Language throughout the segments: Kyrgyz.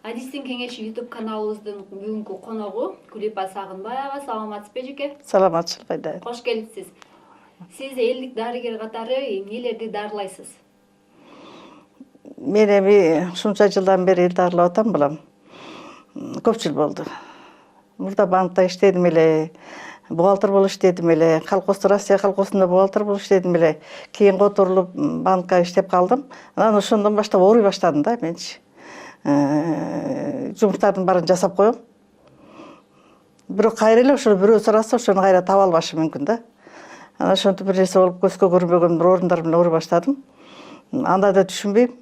Адистин кеңеш YouTube каналыбыздын бүгүнкү коногу Күлипа Сагынбаева. Саламатсызбы эжеке? Саламатчылык айда. Кош келипсиз. Сиз элдик дарыгер катары эмнелерди дарылайсыз? Мен эми ушунча жылдан бери эл дарылап атам балам. Көп жыл болду. Мурда банкта иштедим эле, бухгалтер болуп иштедим эле, колхоздо Россия колхозунда бухгалтер болуп иштедим эле. Кийин которулуп банкка иштеп калдым. Анан ошондон баштап ооруй баштадым да менчи. Жумуштардын баарын жасап коем. Бирок кайра эле ошо бирөө сураса ошону кайра таба албашым мүмкүн да. Анан ошентип бир нерсе болуп көзгө көрүнбөгөн бир орундар менен ооруй баштадым. Анда да түшүнбөйм.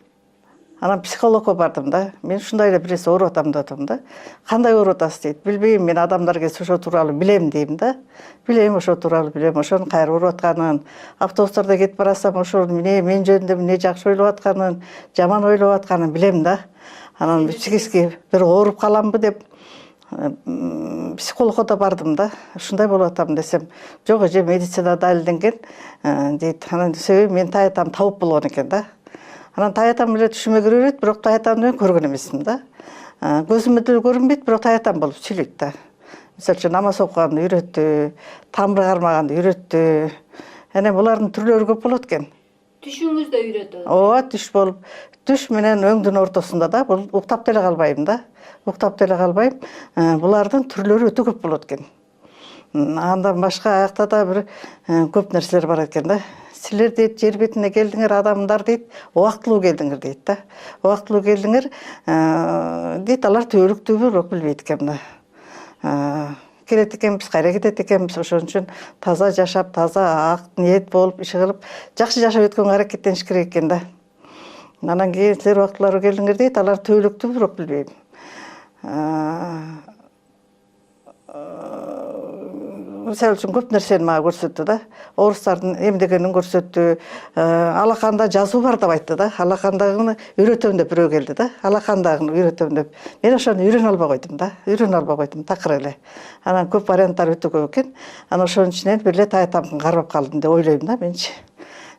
Анан психологко бардым да. Мен ушундай эле бир нерсе ооруп атам деп атам да. Кандай ооруп атасыз дейт. Билбейм, мен адамдар келсе ошо тууралуу билем дейм да. Билем, ошо тууралуу билем. Ошонун кайра ооруп атканын, автобустарда кетип барасам ошо мен жөнүндө эмне жакшы ойлоп атканын, жаман ойлоп атканын билем да. Анан психически бир ооруп каламбы деп психологко да бардым да. Ушундай болуп атам десем, жок эже, медицина далилденген дейт. Анан себеби мен таятам табып болгон экен да. Анан таятам эле түшүмө кире берет, бирок таятамды мен көргөн эмесмин да. Көзүмө деле көрүнбөйт, бирок таятам болуп сүйлөйт да. Мисалы үчүн намаз окуганды үйрөттү, тамыр кармаганды үйрөттү. Эне булардын түрлөрү көп болот экен. Түшүңүздө үйрөтөт. Ооба, түш болуп, түш менен өңдүн ортосунда да, бул уктап деле калбайм да. Уктап деле калбайм. Булардын түрлөрү өтө көп болот экен. Андан башка аякта да бир көп нерселер бар экен да. Силер дейт, жер бетине келдиңер адамдар дейт, убактылуу келдиңер дейт да. Убактылуу келдиңер дейт, алар түбөлүктүүбү бирок билбейт экен да. Келет экенбиз, кайра кетет экенбиз, ошон үчүн таза жашап, таза ак ниет болуп, иш кылып, жакшы жашап өткөнгө аракеттениш керек экен да. Анан кийин силер убактылуу келдиңер дейт, алар түбөлүктүүбү бирок билбейм. Мисалы үчүн көп нерсени мага көрсөттү да. Орустардын эмдегенин көрсөттү. Алаканда жазуу бар деп айтты да. Алакандагыны үйрөтөм деп бирөө келди да. Алакандагыны үйрөтөм деп. Мен ошону үйрөнө албай койдум да. Үйрөнө албай койдум такыр эле. Анан көп варианттар өтө көп экен. Анан ошонун ичинен бир эле таятамды кармап калдым деп ойлойм да менчи.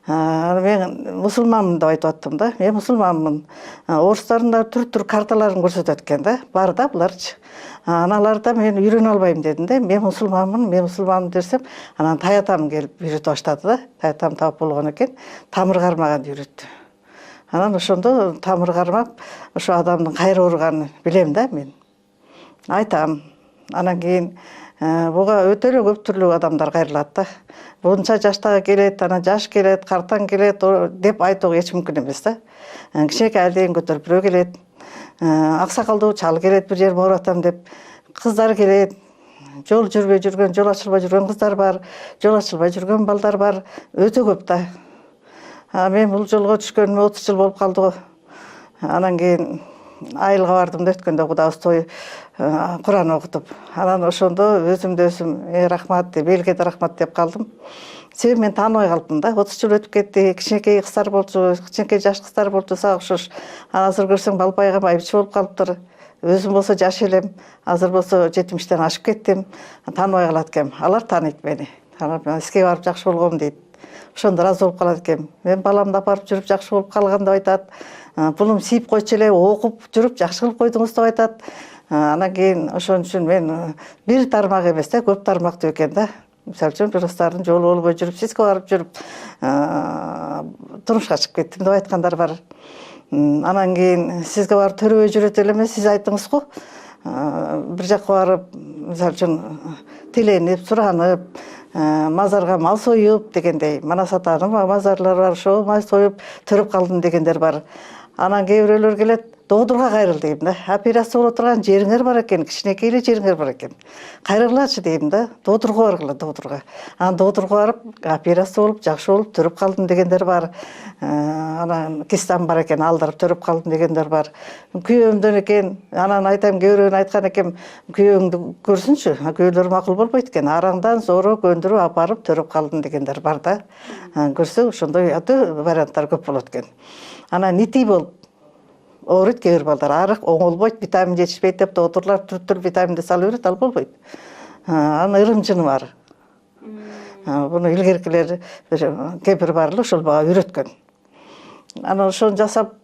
Мен мусулманмын деп айтып аттым да. Мен мусулманмын. Орустардын да түр карталарын көрсөтөт экен да. Бар да буларчы. Аналарда мен үйрөнө албайм дедим да. Мен мусулманмын десем, анан таятам келип үйрөтө баштады да. Таятам таап болгон экен, тамыр кармаганды үйрөттү. Анан ошондо тамыр кармап, ошо адамдын кайра ооруганын билем да мен. Айтам. Анан кийин буга өтө эле көп түрлүү адамдар кайрылат да. Buncha жаштагы келет, анан жаш келет, картаң келет деп айтууга эч мүмкүн эмес да. Кичинекей айылден көтөрүп бирөө келет. Аксакалдуу чал келет, бир жерге ооруп атам деп. Кыздар келет. Жол жүрбөй жүргөн, жол ачылбай жүргөн кыздар бар, жол ачылбай жүргөн балдар бар. Өтө көп да. Мен бул жолго түшкөнүмө 30 жыл болуп калды го. Анан кийин айылга бардым да, өткөндө кудабыз той Куран окутуп. Анан ошондо өзүмдө өзүм рахмат деп, элге да рахмат деп калдым. Себеби мен тааныбай калдым да. 30 жыл өтүп кетти, кичинекей кыздар болчу, кичинекей жаш кыздар болчу, сага окшош. Азыр көрсөң балпайга майыпчы болуп калыптыр. Өзүм болсо жаш элем, азыр болсо 70-тен ашып кеттим. Тааныбай калат экем. Алар тааныйт мени. Танып, иске барып жакшы болгом дейт. Ошондо ыраазы болуп калат экем. Мен баламды апарып жүрүп жакшы болуп калган деп айтат. Булум сийип койчу эле, окуп жүрүп жакшы кылып койдуңуз деп айтат. Анан кийин ошон үчүн мен бир тармак эмес да, көп тармактуу экен да. Мисалы үчүн бир кыздардын жолу болбой жүрүп, сизге барып жүрүп турмушка чыгып кеттим деп айткандар бар. Анан кийин сизге барып төрөбөй жүрөт эле эмес, сиз айттыңыз го. Бир жакка барып, мисалы үчүн тиленип, суранып, мазарга мал союп дегендей, манас атанын мазарлар бар, ошо мал союп төрөп калдым дегендер бар. Анан кээ бирөөлөр келет, доодурга кайрыл дейм да. Операция боло турган жериңер бар экен, кичинекей эле жериңер бар экен. Кайрылгылачы дейм да. Доодурга баргыла, доодурга. Анан доодурга барып, операция болуп, жакшы болуп төрөп калдым дегендер бар. Анан кистам бар экен, алдырып төрөп калдым дегендер бар. Күйөөмдөн экен, анан айтам, кээ бирөөнү айткан экен, күйөөңдү көрсүнчү. Күйөөлөр макул болбойт экен. Араңдан зоро көндүрүп апарып төрөп калдым дегендер бар да. Көрсөң, ошондой варианттар көп болот экен. Анан нити болуп ооруйт кээ бир балдар, арык оңолбойт, витамин жетишпейт деп доотурлар түр витаминди салып берет, ал болбойт. Анын ырымчыны бар. Буну илгеркилер кээ бир бар эле ошол мага үйрөткөн. Анан ошону жасап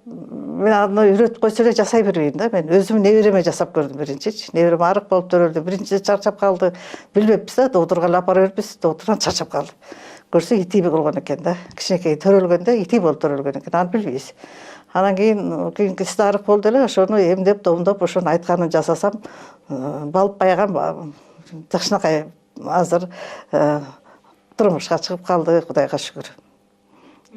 мен аны үйрөтүп койсо эле жасай бербейм да. Мен өзүм небереме жасап көрдүм биринчичи. Неберем арык болуп төрөлдү. Биринчи чарчап калды. Билбеппиз да, доктурга алып бара бериппиз. Доктурдан чарчап калды. Көрсө ити болгон экен да. Кичинекей төрөлгөндө ити болуп төрөлгөн экен. Аны билбейбиз. Анан кийинкисиде арык болду эле. Ошону эмдеп, домдоп, ошонун айтканын жасасам, балып баяган жакшынакай азыр турмушка чыгып калды, Кудайга шүгүр.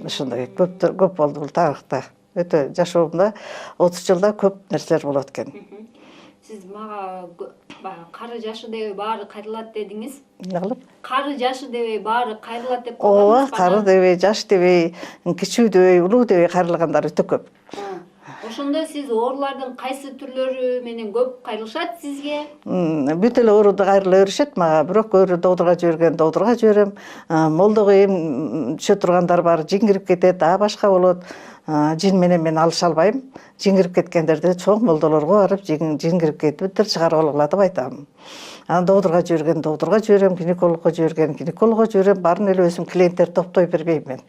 Ошондой көп болду бул тарыхта. Өтө жашоомда 30 жылда көп нерселер болот экен. Сиз мага кары жашы дебей баары кайрылат дедиңиз. Эмне кылып? Кары жашы дебей баары кайрылат деп Ооба, кары дебей, жаш дебей, кичүү дебей, улуу дебей кайрылгандар өтө көп. Ошондо сиз оорулардын кайсы түрлөрү менен көп кайрылышат сизге? Бүт эле ооруду кайрыла беришет мага, бирок көбүрөөк доктурга жиберем. Молдого эм түшө тургандар бар, жиңирип кетет, башка болот. Жин менен мен алыша албайм. Жиңирип кеткендерди чоң молдолорго барып, жиңирип кетиптир, чыгарып алгыла деп айтам. Анан доктурга жиберем, гинекологго жиберем, баарын эле өзүм клиенттер топтой бербейм мен.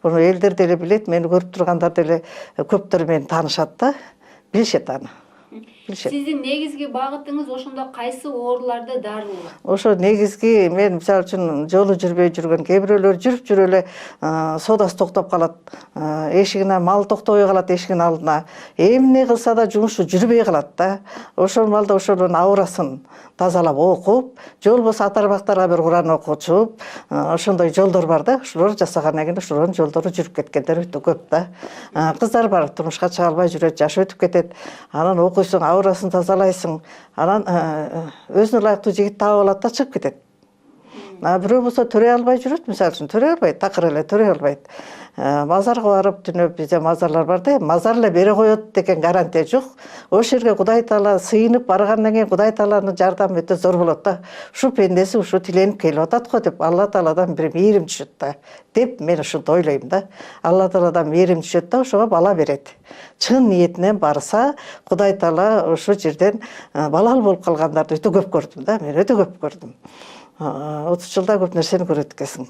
Буну элдер деле билет, мени көрүп тургандар деле көптөр мени таанышат да, билишет аны. Сиздин негизги багытыңыз ошондо кайсы ооруларды дарылоо? Ошо негизги мен мисалы үчүн жолу жүрбөй жүргөн, кээ бирөөлөр жүрүп эле соодасы токтоп калат, эшигине мал токтобой калат, эшигинин алдына. Эмне кылса да жумушу жүрбөй калат да. Ошол маалда ошонун аурасын тазалап окуп, же болбосо атарбактарга бир Куран окутуп, ошондой жолдор бар да. Ошолор жасагандан кийин ошолордун жолдору жүрүп кеткендер өтө көп да. Кыздар бар, турмушка чыга албай жүрөт, жашы өтүп кетет. Анан окуйсуң, аурасын тазалайсың, анан өзүнө ылайыктуу жигит таап алат да чыгып кетет. Бирөө болсо төрөй албай жүрөт, мисалы үчүн төрөй албайт, такыр эле төрөй албайт. Мазарга барып түнөп, бизде мазарлар бар да, мазар эле бере коет деген гарантия жок. Ошол жерге Кудай Таала сыйынып баргандан кийин Кудай Тааланын жардамы өтө зор болот да. Ушу пендеси ушу тиленип келип атат го деп Алла Тааладан бир мээрим түшөт да. Деп мен ушунтип ойлойм да. Алла Тааладан мээрим түшөт да, ошого бала берет. Чын ниетинен барса, Кудай Таала ошол жерден балалуу болуп калгандарды өтө көп көрдүм да, мен өтө көп көрдүм. 30 жылда көп нерсени көрөт экенсиң.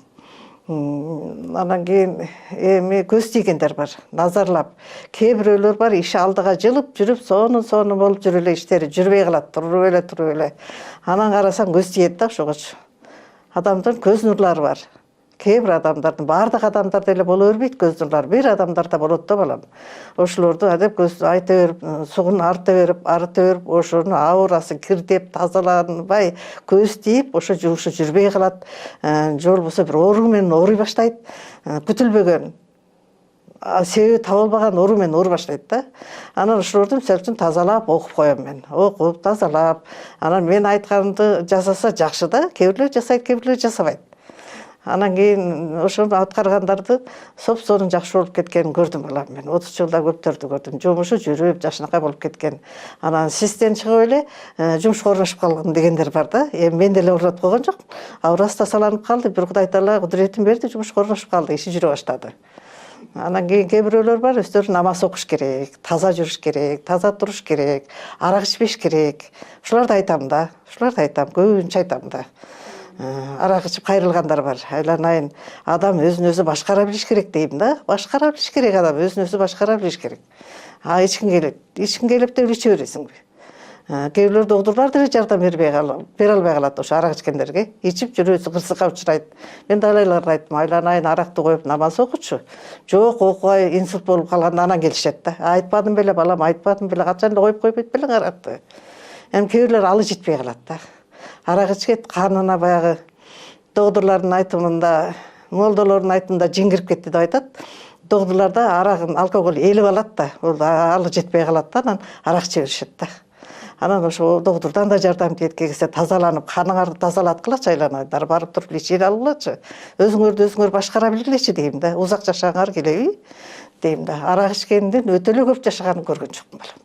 Анан кийин эми көз тийгендер бар, назарлап. Кээ бирөөлөр бар, иши алдыга жылып жүрүп, сонун болуп жүрүп эле иштери жүрбөй калат, туруп эле. Анан карасаң көз тиет да ошогочу. Адамдын көз нурлары бар. Кээ бир адамдардын, баардык адамдарда эле боло бербейт көз нурлары. Бир адамдарда болот да балам. Ошолорду адеп көз айта берип, сугун арта берип, ошонун аурасын кирдеп, тазаланбай көз тийип, ошо жумушу жүрбөй калат. Же болбосо бир оору менен ооруй баштайт. Күтүлбөгөн себеби табылбаган оору менен ооруй баштайт да. Анан ошолорду мисалы үчүн тазалап окуп коем мен. Окуп, тазалап. Анан мен айтканымды жасаса жакшы да. Кээ бирлер жасайт, кээ бирлер жасабайт. Анан кийин ошону аткаргандарды соп-сонун жакшы болуп кеткенин көрдүм балам мен. 30 жылда көптөрдү көрдүм. Жумушу жүрүп, жакшынакай болуп кеткен. Анан систен чыгып эле жумушка орношуп калган дегендер бар да. Мен деле орнотуп койгон жок. Аурасы тазаланып калды, бир Кудай Таала кудуретин берди, жумушка орношуп калды, иши жүрө баштады. Анан кийин кээ бирөөлөр бар, өздөрү намаз окуш керек, таза жүрүш керек, таза туруш керек, арак ичпеш керек. Ушуларды айтам да. Көбүнчө айтам да. Арак ичип кайрылгандар бар. Айланайын, адам өзүн өзү башкара билиш керек дейм да. Башкара билиш керек адам, өзүн өзү башкара билиш керек. Ичкиң келип деп иче бересиңби? Кээ бирөө доктурлар деле жардам бере албай калат ошо арак ичкендерге. Ичип жүрөсү кырсыкка учурайт. Мен далайларга айттым, айланайын, аракты коюп намаз окучу. Жок, окубай инсульт болуп калганда анан келишет да. Айтпадым беле балам, качан эле коюп койбойт белең аракты. Эми кээ бирлер алы жетпей калат да. Арак ичкет, канына баягы доктурлардын айтымында, молдолордун айтымында жиңирип кетти деп айтат. Доктурларда арагын алкоголь элип алат да, ол алы жетпей калат да, анан арак иче беришет да. Анан ошо доктурдан да жардам тилекке келсе, тазаланып, каныңарды тазалаткылачы айланайдар, барып туруп лечение алгылачы. Өзүңөрдү өзүңөр башкара билгилечи дейм да. Узак жашагыңар келеби дейм да. Арак ичкенден өтө эле көп жашаганын көргөн жокмун балам.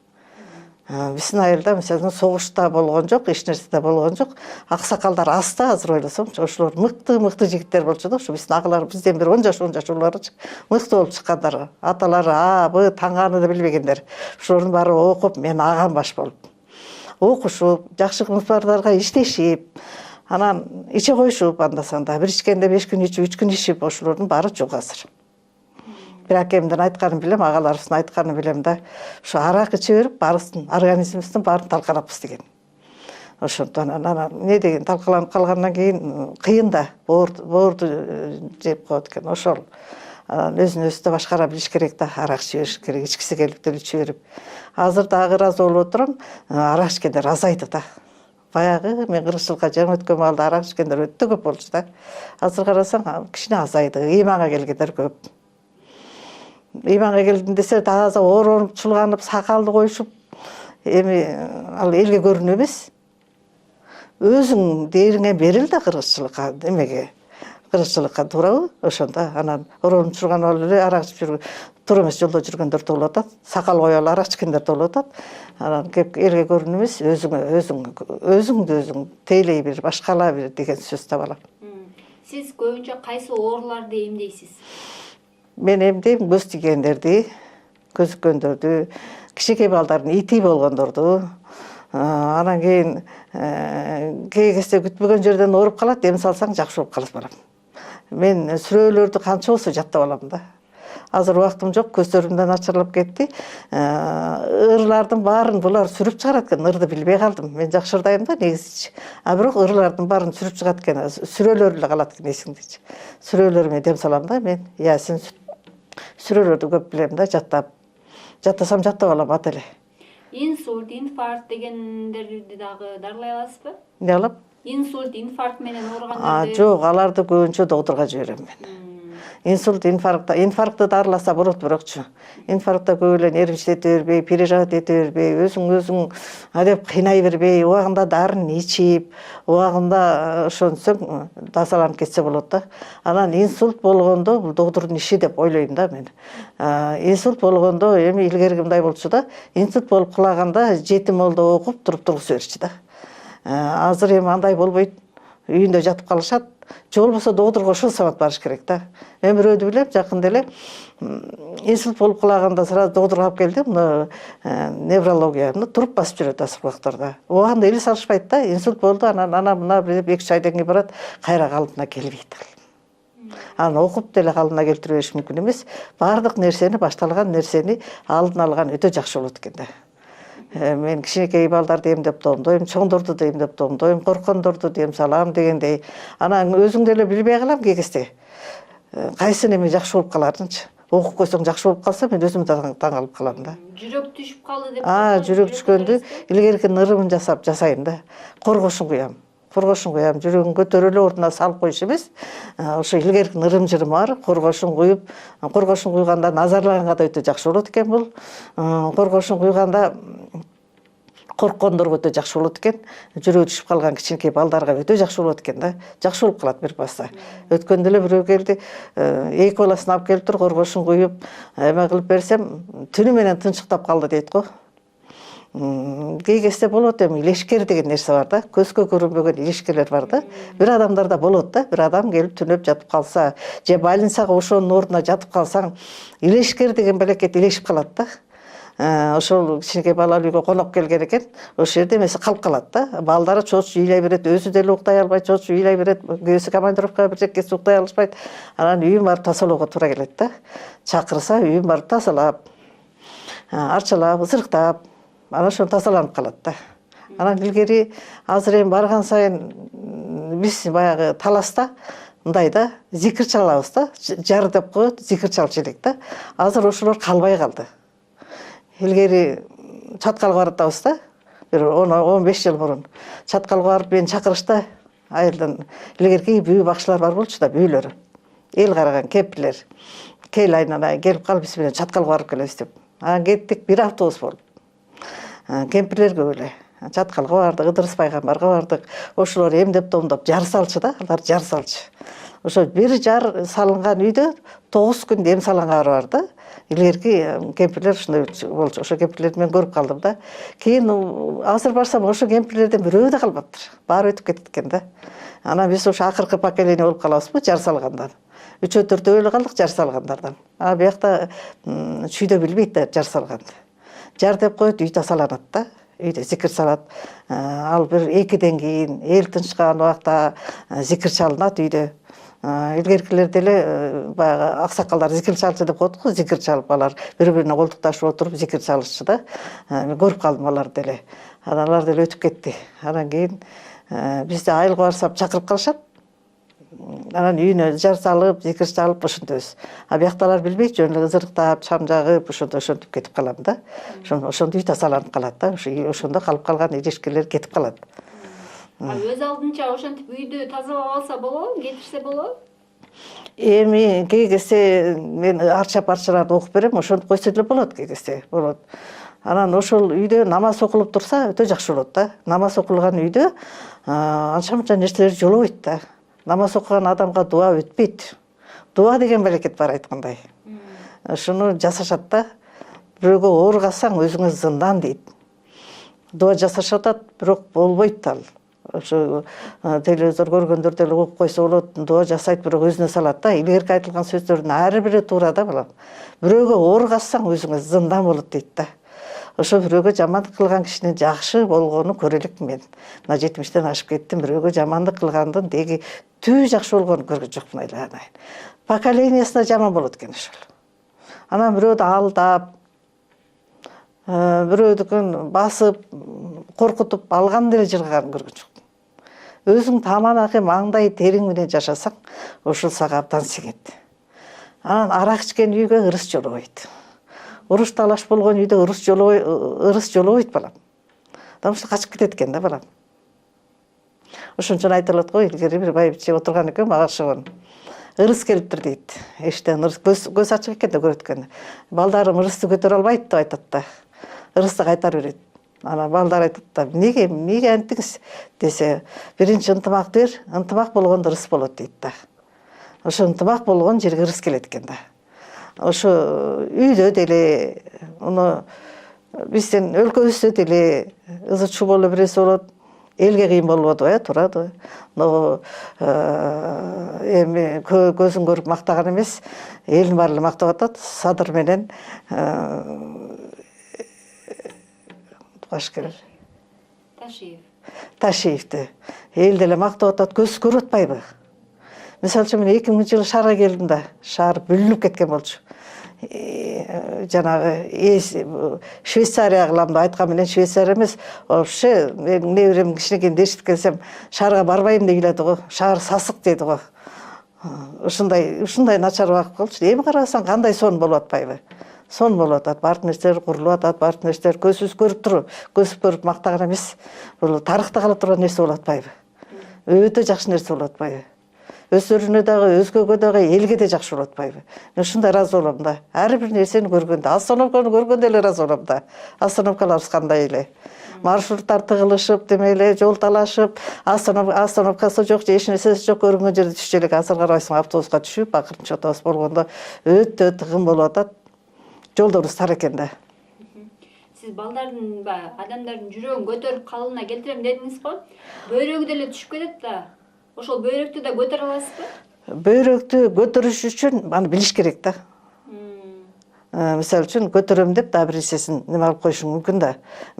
Биздин айылда мисалы согушта болгон жок, эч нерсе болгон жок. Аксакалдар аз да, азыр ойлосом, ошолор мыкты жигиттер болчу да, ошо биздин агалар, бизден бир 10 жаш улуурачы мыкты болуп чыккандар. Аталары Б таңганы да билбегендер. Ошолордун баары окуп, мен агам баш болуп окушуп, жакшы кызматтарга иштешип, анан иче коюшуп анда санда. Бир ичкенде 5 күн ичип, 3 күн ичип, ошолордун баары жок азыр. бирок эмдин айтканын билем, агаларыбыздын айтканын билем да. Ошо арак иче берип, барысын организмибиздин баарын талкалапбыз деген. Ошондон анан эмне деген талкаланып калгандан кийин кыйын да, боорду жеп коет экен. Ошол өзүн өзү да башкара билиш керек да, арак иче бериш керек, ичкиси келип деле иче берип. Азыр дагы ыраазы болуп отурам, арак ичкендер азайды да. Баягы мен 40 жылга жаңы өткөн маалда арак ичкендер өтө көп болчу да. Азыр карасаң кичине азайды, ыйманга келгендер көп. Ыйманга келдим десе таза оронуп, чулганып, сакалды коюшуп, эми ал элге көрүнүү эмес. Өзүң дээриңе берил да 40 жылга, эмеге? 40 жылга туурабы? Ошондо анан оронуп чурган ал эле арак ичип жүргөн, туура эмес жолдо жүргөндөр да болуп атат. Сакал коюп алып арак ичкендер да болуп атат. Анан кеп элге көрүнүү эмес, өзүңдү өзүң тейлей бир, башкала бир деген сөз таап алам. Сиз көбүнчө кайсы ооруларды эмдейсиз? Мен эмдейм көз тийгендерди, көзүккөндөрдү, кичинекей балдардын ити болгондорду. Анан кийин кээ кезде күтпөгөн жерден ооруп калат, эм салсаң жакшы болуп калат балам. Мен сүрөөлөрдү канча болсо жаттап алам да. Азыр убактым жок, көздөрүмдөн начарлап кетти. Ырлардын баарын булар сүрүп чыгарат экен, ырды билбей калдым. Мен жакшырдайм да негизичи. А бирок ырлардын баарын сүрүп чыгат экен, сүрөөлөр эле калат экен эсиңдечи. Сүрөөлөрүмө дем салам да мен. Сен сүрөөлөрдү көп билем да, жаттасам жаттап алам ат эле. Инсульт, инфаркт дегендерди дагы дарылай аласызбы? Эмне алам? Инсульт, инфаркт менен ооругандарды. Жок, аларды көбүнчө доктурга жиберем мен. Инсульт, инфарктты дарыласа болот бирокчу. Инфарктта көп эле нервичилете бербей, переживать эте бербей, өзүң деп кыйнай бербей, убагында дарын ичип, убагында ошонсоң тазаланып кетсе болот да. Анан инсульт болгондо бул доктурдун иши деп ойлойм да мен. Инсульт болгондо эми илгерки мындай болчу да, инсульт болуп кулаганда 7 молдо окуп туруп тургуза берчү да. Азыр эми андай болбойт. Үйүндө жатып калышат. Же болбосо доктурга ошол самат барыш керек да. Мен бирөөдү билем, жакында эле инсульт болуп кулаганда сразу доктурга алып келди, мына неврология, туруп басып жүрөт азыркы убактарда. Убагында эле салышпайт да, инсульт болду, анан мына деп 2-3 айдан кийин барат, кайра калыбына келбейт ал. Анан окуп деле калыбына келтире бериш мүмкүн эмес. Баардык нерсени, башталган нерсени алдын алган өтө жакшы болот экен да. Мен кичинекей балдарды эмдеп тоомдойм, чоңдорду да эмдеп тоомдойм, корккондорду дем салам дегендей. Анан өзүң деле билбей калам кээ кезде. Кайсы неме жакшы болуп каларынчы. Окуп койсоң жакшы болуп калса, мен өзүм таң калып калам да. Жүрөк түшүп калды деп. Жүрөк түшкөндү илгерки нырымын жасайм да. Коргошун куям. Жүрөгүн көтөрүп эле ордуна салып коюш эмес. Ошо илгерки нырым жырым бар, коргошун куйганда назарлаганга да өтө жакшы болот экен бул. Коргошун куйганда корккондорго өтө жакшы болот экен. Жүрөгү түшүп калган кичинекей балдарга өтө жакшы болот экен да. Жакшы болуп калат бир пасса. Өткөндө эле бирөө келди, 2 баласын алып келиптир, коргошун куюп, эме кылып берсем, түнү менен тынчыктап калды дейт го. Кей кезде болот эми илешкер деген нерсе бар да, көзгө көрүнбөгөн илешкелер бар да. Бир адамдарда болот да, бир адам келип түнөп жатып калса, же больницага ошонун ордуна жатып калсаң, илешкер деген белекет илешип калат да. Ошол кичинекей балалуу үйгө конок келген экен, ошол жерде эмеси калып калат да. Балдары чоочу ыйлай берет, өзү деле уктай албай, чоочу ыйлай берет, кээси командировкага бир жеккеси уктай алышпайт. Анан үйүн барып тазалоого туура келет да. Чакырса үйүн барып тазалап, арчалап, ысырыктап, анан ошон тазаланып калат да. Анан илгери азыр эми барган сайын биз баягы таласта мындай да, зикир чалабыз да, жар деп коет, зикир чалчу элек да. Азыр ошолор калбай калды. Илгери чаткалга баратабыз да, бир 10-15 жыл мурун. Чаткалга барып мени чакырышты, айылдан илгерки бүү бакчылар бар болчу да, бүүлөр. Эл караган кемпирлер. Кел айнала келип кал, биз менен чаткалга барып келебиз деп. Анан кеттик, бир автобус болуп. Кемпирлер көп эле. Чаткалга бардык, Ыдырыс пайгамбарга бардык. Ошолор эмдеп тоомдоп жар салчу да, алар жар салчу. Ошо бир жар салынган үйдө 9 күн эм салгангары бар да. Илгерки кемпирлер ушундай болчу. Ошо кемпирлерди мен көрүп калдым да. Кийин азыр барсам ошо кемпирлерден бирөө да калбаптыр. Баары өтүп кетет экен да. Анан биз ошо акыркы поколение болуп калабызбы жар салгандан. 3-4 эле калдык жар салгандардан. Биякта чүйдө билбейт да жар салганды. Жар деп коет, үй тазаланат да. Үйдө зикир салат. Ал бир 2ден кийин эл тынчкан убакта зикир чалынат үйдө. илгеркилер деле баягы аксакалдар зикир чалчу деп коет го, зикир чалып алар бири-бирине колдукташып отуруп зикир чалышчу да. Мен көрүп калдым алар деле. Алар деле өтүп кетти. Анан кийин бизде айылга барсам чакырып калышат. Анан үйүнө жар салып, зикир чалып ошентебиз. А биякталар билбейт, жөн эле ызырыктап, шам жагып, ошентип кетип калам да. Ошондо үй тазаланып калат да. Ошондо калып калган эрешкелер кетип калат. Өз алдынча ошентип үйдү тазалап алса болобу, кетирсе болобу? Эми кей кезде мен арчап-арчаларды окуп берем, ошентип койсо деле болот, кей кезде болот. Анан ошол үйдө намаз окулуп турса өтө жакшы болот да. Намаз окулган үйдө анча-мынча нерселер жолобойт да. Намаз окуган адамга дуа өтпейт. Дуа деген берекет бар айткандай. Ошону жасашат да. Бирөөгө ооругасаң өзүңө зындан дейт. Дуа жасашат, бирок болбойт ал. Ошо телевизор көргөндөр деле угуп койсо болот, дуа жасайт, бирок өзүнө салат да. Илгерки айтылган сөздөрдүн ар бири туура да балам. Бирөөгө ооругасаң өзүңө зындан болот дейт да. Ошо бирөөгө жамандык кылган кишинин жакшы болгонун көрө элекмин мен. Мына 70-тен ашып кеттим, бирөөгө жамандык кылгандын деги түбү жакшы болгонун көргөн жокмун айланайын. Поколениясына жаман болот экен ошол. Анан бирөөдү алдап, бирөөдүкүн басып, коркутуп алган деле жыргаганын көргөн жокмун. Өзүң таманакы маңдай териң менен жашасаң, ошол сага абдан сиңет. Анан арак ичкен үйгө ырыс жолобойт. Уруш талаш болгон үйдө ырыс жолобойт балам. Потому что качып кетет экен да балам. Ошон үчүн айтылат го, илгери бир байбиче отурган экен, мага окшогон. Ырыс келиптир дейт. Эштен ырыс көз ачык экен да көрөт экен. Балдарым ырысты көтөрө албайт деп айтат да. Ырысты кайтарып берет. Анан балдар айтат да, неге анттиңиз десе, биринчи ынтымак бер, ынтымак болгондо ырыс болот дейт да. Ошо ынтымак болгон жерге ырыс келет экен да. Ошо үйдө деле, биздин өлкөбүздө деле ызы чуу боло берсе болот. Элге кыйын болбоду, турады. Эми көзүн көрүп мактаган эмес, элдин баары эле мактап атат. Садыр менен башкер Ташиевди эл деле мактап атат, көз көрүп атпайбы? Мисалы үчүн мен 2000-жылы шаарга келдим да, шаар бүлүнүп кеткен болчу. Жанагы Швейцария кылам деп айткан менен Швейцария эмес, вообще менин неберем кичинекейинде эшитип келсем, шаарга барбайм деп эледи го, шаар сасык деди го. Ушундай начар убакыт болчу. Эми карасаң кандай сон болуп атпайбы? Сон болуп атат, баардык нерселер курулуп атат, баардык нерселер көзүбүз көрүп туруп, көзүбүз көрүп мактаган эмес, бул тарыхта кала турган нерсе болуп атпайбы? Өтө жакшы нерсе болуп атпайбы? Өздөрүнө дагы, өзгөгө дагы, элге де жакшы болуп атпайбы? Мен ушундай ыраазы болом да. Ар бир нерсени көргөндө, остановканы көргөндө эле ыраазы болом да. Остановкаларыбыз кандай эле? Маршруттар тыгылышып, демеле, жол талашып, остановкасы жок, эч нерсеси жок көрүнгөн жерде түшүп элек. Азыр карабайсың, автобуска түшүп, акырынча автобус болгондо өтө тыгын болуп атат. Жолдорубуз тар экен да. Сиз балдардын, адамдардын жүрөгүн көтөрүп калыбына келтирем дедиңиз го. Бөйрөгү деле түшүп кетет да. Ошол бөйрөктү да көтөрө аласызбы? Бөйрөктү көтөрүш үчүн аны билиш керек да. Мисалы үчүн көтөрөм деп да бир нерсесин неме алып коюшуң мүмкүн да.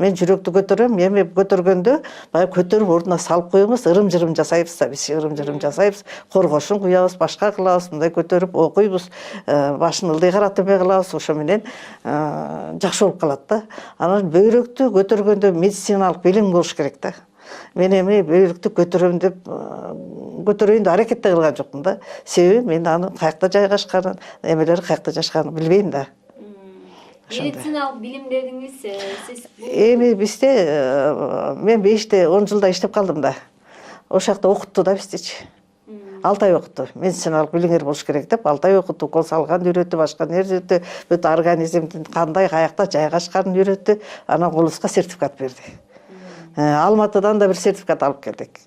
Мен жүрөктү көтөрөм, эми көтөргөндө баягы көтөрүп ордуна салып коебуз, ырым-жырым жасайбыз да, биз ырым-жырым жасайбыз, коргошун куябыз, башка кылабыз, мындай көтөрүп окуйбуз, башын ылдый каратып кылабыз, ошо менен жакшы болуп калат да. Анан бөйрөктү көтөргөндө медициналык билим болуш керек да. Мен эми бөйрөктү көтөрөйүн деп аракет кылган жокмун да. Себеби мен анын каякта жайгашканын, эмелери каякта жашканын билбейм да. Медициналык билим дедиңиз, сиз эми бизде мен 5-10 жылда иштеп калдым да. Ошол жакта окутту да биздичи. 6 ай окутту. Медициналык билиңер болуш керек деп 6 ай окутту. Кол салганды үйрөттү, башка нерсе үйрөттү, бүт организмдин кандай каякта жайгашканын үйрөттү. Анан колубузга сертификат берди. Алматыдан да бир сертификат алып келдик.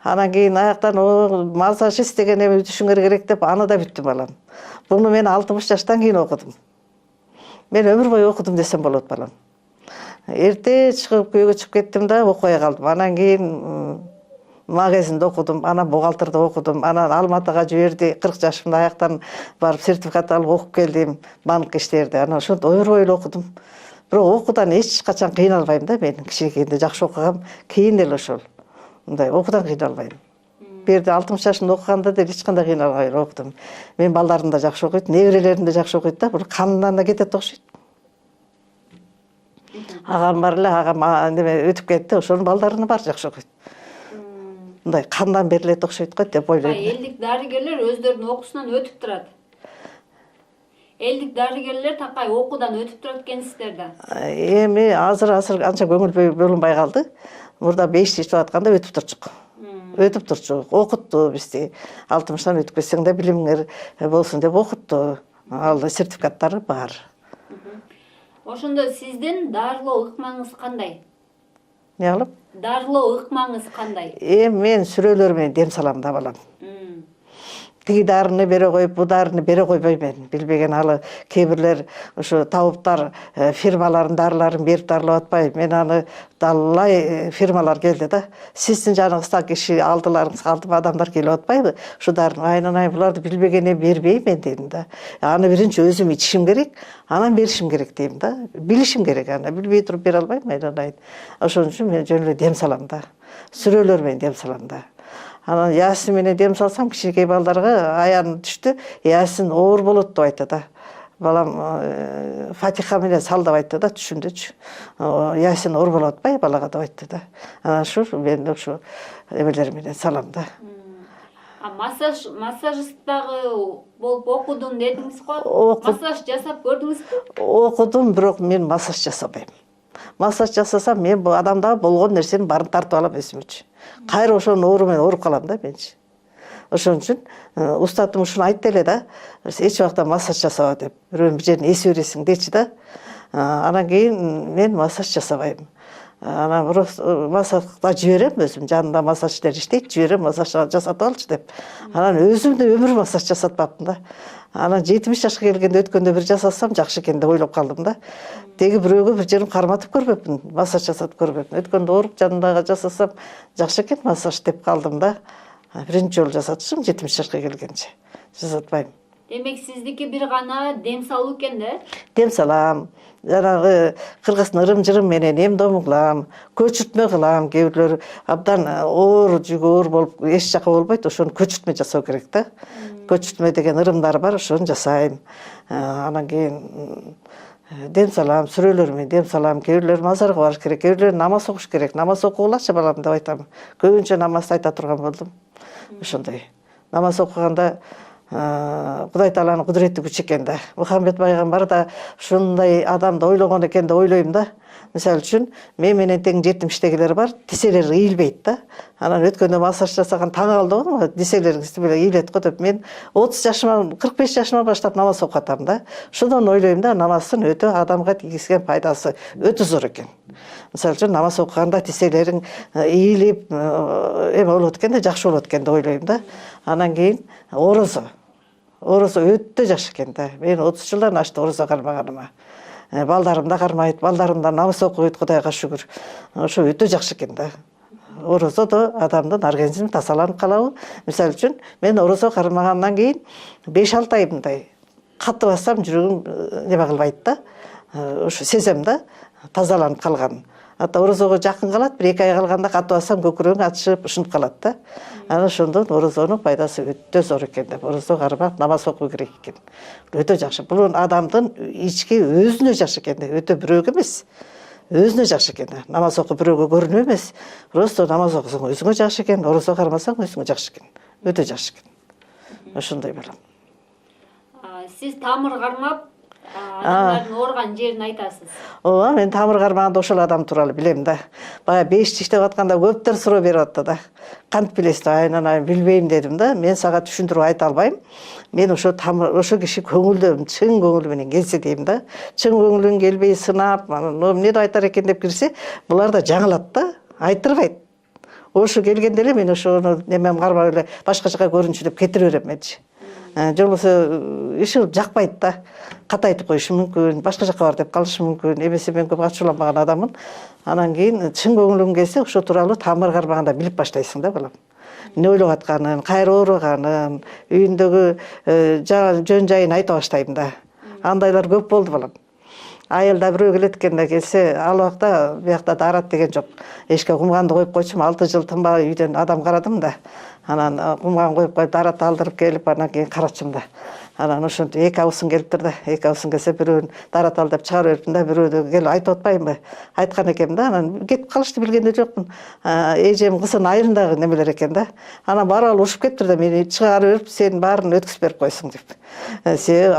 Анан кийин аяктан массажист деген эме түшүңөр керек деп аны да бүттүм балам. Буну мен 60 жаштан кийин окудум. Мен өмүр бою окудум десем болот балам. Эрте чыгып күйгө чыгып кеттим да окубай калдым. Анан кийин магазинде окудум, анан бухгалтерде окудум, анан Алматыга жиберди. 40 жашымда аяктан барып сертификат алып окуп келдим, банк иштерди. Анан ошентип өмүр бою окудум. Бирок окуудан эч качан кыйналбайм да мен. Кичинекейинде жакшы окугам, кийин эле ошол. Мындай окуудан кыйналбайм. Бу жерде 60 жашында окуганда да эч кандай кыйналбай окудум. Мен балдарым да жакшы окуйт, неберелерим да жакшы окуйт да, бул канынан да кетет окшойт. Агам бар эле, агам неме өтүп кетти, ошонун балдарынын баары жакшы окуйт. Мындай кандан берилет окшойт го деп ойлойм. Элдик дарыгерлер өздөрүнүн окуусунан өтүп турат. Элдик дарыгерлер такай окуудан өтүп турат экенсиздер да. Эми азыр анча көңүл бөлүнбөй калды. Мурда 5 иштеп атканда өтүп турчук. Өтүп турчук, окутту бизди. 60-тан өтүп кетсең да билимиңер болсун деп окутту. Ал сертификаттары бар. Ошондо сиздин дарылоо ыкмаңыз кандай? Не кылып? Дарылоо ыкмаңыз кандай? Мен сүрөлөр менен дем салам да балам. Тиги дарыны бере коюп, бу дарыны бере койбойм мен. Билбеген алы кээ-бирлер ушу табыптар фирмалардын дарыларын берип дарылап атпайбы. Мен аны далай фирмалар келди да. Сиздин жаныңызда киши алдыларыңыз, алдыма адамдар келип атпайбы? Ушу дарыны айнанай буларды билбегенде бербейм мен дедим да. Аны биринчи өзүм ичишим керек, анан беришим керек дейм да. Билишим керек аны. Билбей туруп бере албайм айнанай. Ошон үчүн мен жөн эле дем салам да. Сүрөлөр менен дем салам да. Анан Ясин менен дем салсам, кичинекей балдарга аян түштү, Ясин оор болот деп айтты да. Балам Фатиха менен сал деп айтты да, түшүндүчү. Ясин оор болуп атпайбы балага деп айтты да. Анан ушу мен ушу эмелер менен салам да. Массажисттагы болуп окудум дедиңиз го. Массаж жасап көрдүңүзбү? Окудум, бирок мен массаж жасабайм. Массаж жасасам мен бул адамда болгон нерсенин баарын тартып алам өзүмчү. Кайра ошонун оору менен ооруп калам да менчи. Ошон үчүн устатым ушуну айтты эле да. Эч убакта массаж жасаба деп. Бирөөнүн бир жерин эсип бересиң дечи да. Анан кийин мен массаж жасабайм. Анан массажга жиберем өзүм, жанымда массажчылар иштейт, жиберем массаж жасатып алчы деп. Анан өзүм да өмүр массаж жасатпаптым да. Анан 70 жашка келгенде өткөндө бир жасасам жакшы экен деп ойлоп калдым да. Теги бирөөгө бир жерин карматып көрбөпмүн, массаж жасатып көрбөпмүн. Өткөндө ооруп жанымдагы жасасам жакшы экен массаж деп калдым да. Биринчи жолу жасатышым 70 жашка келгенче. Жасатпайм. Демек сиздики бир гана дем салуу экен да? Дем салам. Жанагы кыргыздын ырым-жырым менен эмдом кылам, көчүртмө кылам. Кээ бирлөр абдан оор, жүгү оор болуп эч жака болбойт, ошону көчүртмө жасоо керек да. Көчүртмө деген ырымдар бар, ошону жасайм. Анан кийин дем салам, сүрөлөр менен дем салам. Кээ бирлер мазарга барыш керек, кээ бирлер намаз окуш керек. Намаз окугулачы балам деп айтам. Көбүнчө намазды айта турган болдум. Ошондой. Намаз окуганда Кудай Тааланын кудурети күч экен да. Мухаммед пайгамбар да ушундай адамды ойлогон экен деп ойлойм да. Мисалы үчүн мен менен тең 70-тегилер бар, тиселери ыйылбайт да. Анан өткөндө массаж жасаган таң калды го, тиселериңиз ыйылат го деп. Мен 30 жашыма, 45 жашыма баштап намаз окуп атам да. Ошондон ойлойм да, намаздын өтө адамга тийгизген пайдасы өтө зор экен. Мисалы үчүн намаз окуганда тиселериң ыйылып эме болот экен да, жакшы болот экен деп ойлойм да. Анан кийин Орозо өтө жакшы экен да. Мен 30 жылдан ашты орозо кармаганыма. Балдарым да кармайт, балдарым да намаз окуйт, Кудайга шүгүр. Ошо өтө жакшы экен да. Орозо да адамдын организми тазаланып калабы. Мисалы үчүн мен орозо кармагандан кийин 5-6 ай мындай катты бассам жүрөгүм неме кылбайт да. Ошо сезем да тазаланып калганын. Ата орозого жакын калат, 1-2 ай калганда катты бассам көкүрөгүң ачышып, ушунуп калат да. Анан ошондон орозонун пайдасы өтө зор экен деп. Орозо кармап намаз окуу керек экен. Өтө жакшы. Бул адамдын ички өзүнө жакшы экен да, өтө бирөөгө эмес. Өзүнө жакшы экен да. Намаз окуп бирөөгө көрүнүү эмес. Просто намаз окусаң өзүңө жакшы экен, орозо кармасаң өзүңө жакшы экен. Өтө жакшы экен. Ошондой балам. Сиз тамыр кармап адамдардын ооруган жерин айтасыз. Ооба, мен тамыр кармаганда ошол адам тууралуу билем да. Бая 5 иштеп атканда көптөр суроо берип атты да. Кантип билесиз? Айнанай билбейм дедим да. Мен сага түшүндүрүп айта албайм. Мен ошо тамыр, ошо киши көңүлдө чын көңүл менен келсе дейм да. Чын көңүлүн келбей сынап, эмне деп айтар экен деп кирсе, булар да жаңылат да, айтырбайт. Ошо келгенде эле мен ошону немем кармап эле башка жака көрүнчү деп кетире берем менчи. Же болбосо иши жакпайт да. Ката айтып коюшу мүмкүн, башка жака бар деп калышы мүмкүн. Эмесе мен көп ачууланбаган адаммын. Анан кийин чын көңүлүң келсе, ошо тууралуу тамыр кармаганда билип баштайсың да балам. Эмне ойлоп атканын, кайра ооруганын, үйүндөгү жөн жайын айта баштайм да. Андайлар көп болду балам. айылда бирөө келет экенде келсе ал убакта биякта дарат деген жок. Эшикке кумганды коюп койчумун, 6 жыл тынбай үйдөн адам карадым да. Анан кумган коюп коюп дарат алдырып келип анан кийин карачым да. Анан ошентип 2 абысын келиптир да. 2 абысын келсе бирөөнү дарат алдырып чыгарып бериптин да, бирөөдө келип айтып атпаймынбы? Айткан экенмин да. Анан кетип калышты билген да жокмун. Эжем кызын айрындагы немелер экен да. Анан барып урушуп кетиптир да, мени чыгарып берип, сенин баарын өткүзүп берип койсуң деп. Се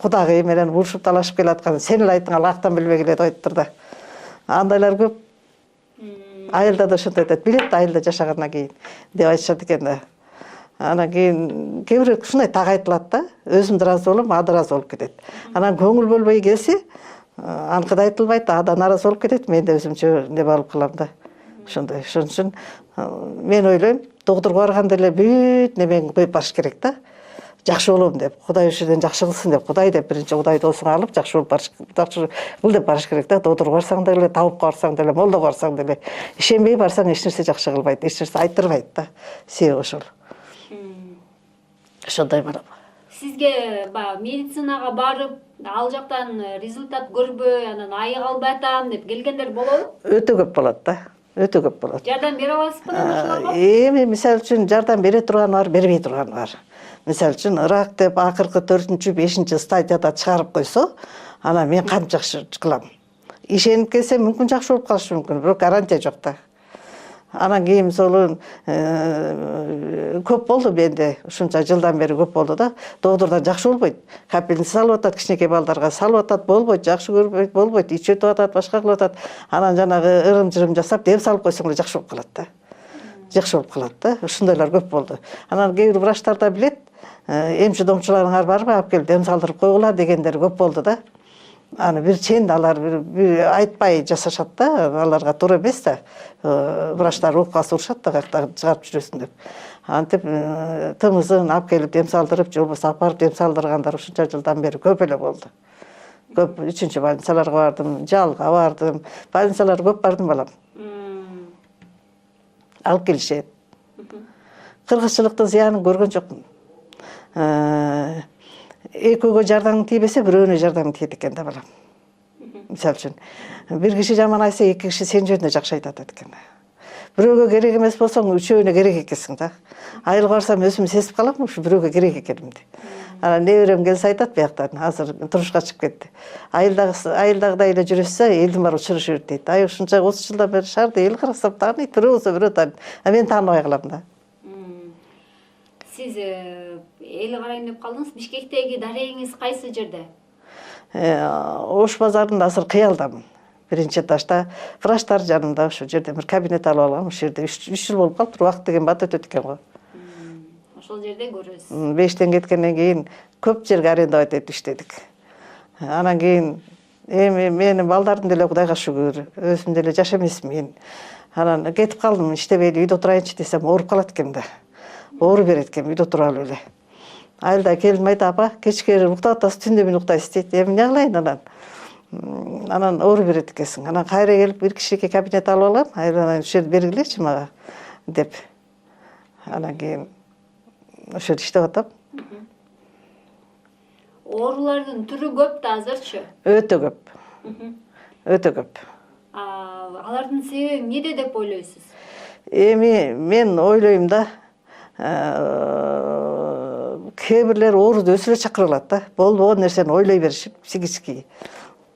кудагый менен урушуп талашып келаткан, сен эле айттың, ал актан билбей келет айтыптыр да. Андайлар көп. Айылда да ошентип айтат, билет да айылда жашагандан кийин деп айтышат экен да. Анан кийин кээ бирөө ушундай так айтылат да, өзүм да ыраазы болом, ада ыраазы болуп кетет. Анан көңүл бөлбөй келсе, аныкы да айтылбайт, ада нааразы болуп кетет, мен да өзүмчө деп алып калам да. Ошондой. Ошон үчүн мен ойлойм, доктурга барганда эле бүт немени коюп барыш керек да. Жакшы болом деп, Кудай ошол жерден жакшы кылсын деп, Кудай деп биринчи Кудай доосуңа алып, жакшы болуп барыш, жакшы кыл деп барыш керек да. Доктурга барсаң да эле, табипке барсаң да эле, молдого барсаң да эле, ишенбей барсаң эч нерсе жакшы кылбайт, эч нерсе айттырбайт да. Себеби ошол. Ошондой болот. Сизге медицинага барып, ал жактан результат көрбөй, анан айык албай атам деп келгендер болобу? Өтө көп болот да. Өтө көп болот. Жардам бере аласызбы ошолорго? Эми мисалы үчүн жардам бере турганы бар, бербей турганы бар. Мисалы үчүн рак деп акыркы 4-5 стадияда чыгарып койсо, анан мен кантип жакшы кылам? Ишенип келсем мүмкүн жакшы болуп калышы мүмкүн, бирок гарантия жок да. Анан кийин мисалы көп болду менде, ушунча жылдан бери көп болду да. Доктурдан жакшы болбойт. Капельница салып атат, кичинекей балдарга салып атат, болбойт, жакшы көрбөйт, болбойт, ичетип атат, башка кылып атат. Анан жанагы ырым-жырым жасап, дем салып койсоң эле жакшы болуп калат да. Жакшы болуп калат да. Ушундайлар көп болду. Анан кээ бир врачтар да билет, эмчи домчуларыңар барбы, алып келип дем салдырып койгула дегендер көп болду да. Аны бир чен алар бир айтпай жасашат да, аларга туура эмес да. Врачтар уккасы урушат да, каяктан чыгарып жүрөсүң деп. Антип тымызын алып келип дем салдырып, же болбосо алып барып дем салдыргандар ушунча жылдан бери көп эле болду. Көп 3-чү больницаларга бардым, жалга бардым, больницаларга көп бардым балам. Алып келишет. Кыргызчылыктын зыянын көргөн жокмун. Экөөгө жардамың тийбесе, бирөөнө жардамың тиет экен да балам. Мисалы үчүн, бир киши жаман айтса, 2 киши сен жөнүндө жакшы айтат экен. Бирөөгө керек эмес болсоң, үчөөнө керек экенсиң да. Айылга барсам өзүм сезип калам, ушу бирөөгө керек экенимди. Анан неберем келсе айтат бияктан, азыр турушка чыгып кетти. Айылдагыдай эле жүрөсө, элдин баары учурушу берет дейт. Ай ушунча 30 жылдан бери шаарда эл карасам тааныйт, бирөө болсо бирөө тааныйт. Мен тааныбай калам да. Сиз эл карайм деп калдыңыз. Бишкектеги дарегиңиз кайсы жерде? Ош базарында азыр кыялдамын. Биринчи этажда врачтар жанымда, ошол жерде бир кабинет алып алгам. Ошол жерде 3 жыл болуп калыптыр. Убакыт деген бат өтөт экен го. Ошол жерде көрөсүз. 5-тен кеткенден кийин көп жерге арендовать этип иштедик. Анан кийин эми менин балдардын деле Кудайга шүгүр, өзүм деле жаш эмесмин. Анан кетип калдым, иштебейли үйдө турайынчы десем, ооруп калат экенмин да. Оору берет экен, үйдө тура алып эле. Айылда келиnim айтат, апа, кечке уктап атасыз, түндө мен уктайсыз дейт. Эми эмне кылайын анан? Анан оору берет экенсиң. Анан кайра келип бир кишиге кабинет алып алам, ошол жерди бергилечи мага деп. Анан кийин ошол жерде иштеп атам. Оорулардын түрү көп да азырчы? Өтө көп. Өтө көп. Алардын себеби эмнеде деп ойлойсуз? Эми мен ойлойм да, кээ бирлер ооруду өзү эле чакырып алат да. Болбогон нерсени ойлой беришип, психический.